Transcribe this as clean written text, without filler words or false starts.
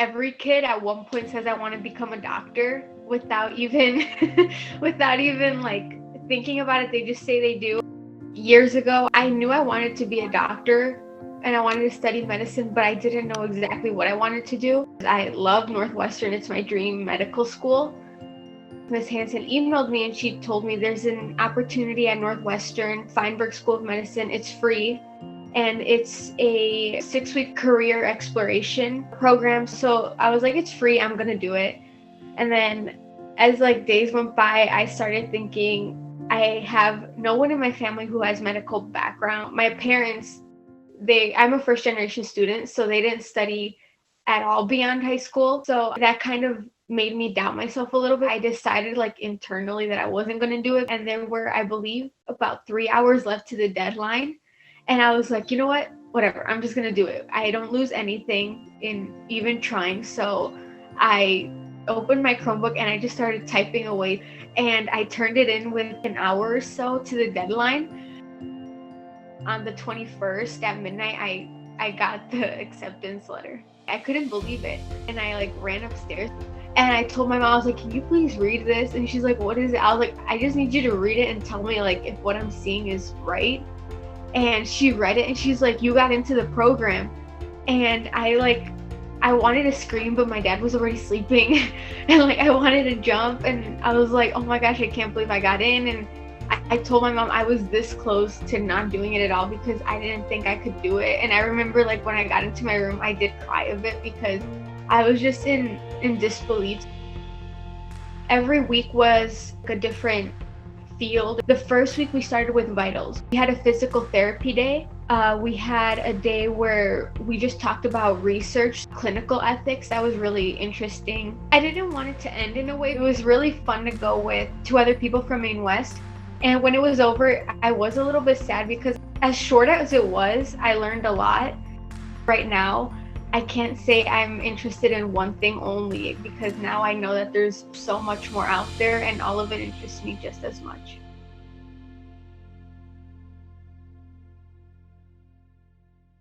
every kid at one point says I want to become a doctor without even without even like thinking about it. They just say they do. Years ago, I knew I wanted to be a doctor and I wanted to study medicine, but I didn't know exactly what I wanted to do. I love Northwestern. It's my dream medical school. Ms. Hansen emailed me and she told me there's an opportunity at Northwestern Feinberg School of Medicine. It's free and it's a 6-week career exploration program. So I was like, it's free, I'm gonna do it. And then as like days went by, I started thinking, I have no one in my family who has medical background. My parents, I'm a first generation student, so they didn't study at all beyond high school. So that kind of made me doubt myself a little bit. I decided like internally that I wasn't going to do it. And there were, I believe, about 3 hours left to the deadline. And I was like, you know what? Whatever, I'm just going to do it. I don't lose anything in even trying. So I opened my Chromebook and I just started typing away. And I turned it in with an hour or so to the deadline. On the 21st at midnight, I got the acceptance letter. I couldn't believe it. And I like ran upstairs and I told my mom, I was like, can you please read this? And she's like, what is it? I was like, I just need you to read it and tell me like if what I'm seeing is right. And she read it and she's like, you got into the program. And I wanted to scream, but my dad was already sleeping. And like I wanted to jump and I was like, oh my gosh, I can't believe I got in. And I told my mom I was this close to not doing it at all because I didn't think I could do it. And I remember like when I got into my room, I did cry a bit because I was just in disbelief. Every week was a different field. The first week we started with vitals. We had a physical therapy day. We had a day where we just talked about research, clinical ethics. That was really interesting. I didn't want it to end in a way. It was really fun to go with 2 other people from Maine West. And when it was over, I was a little bit sad because as short as it was, I learned a lot. Right now, I can't say I'm interested in one thing only because now I know that there's so much more out there and all of it interests me just as much.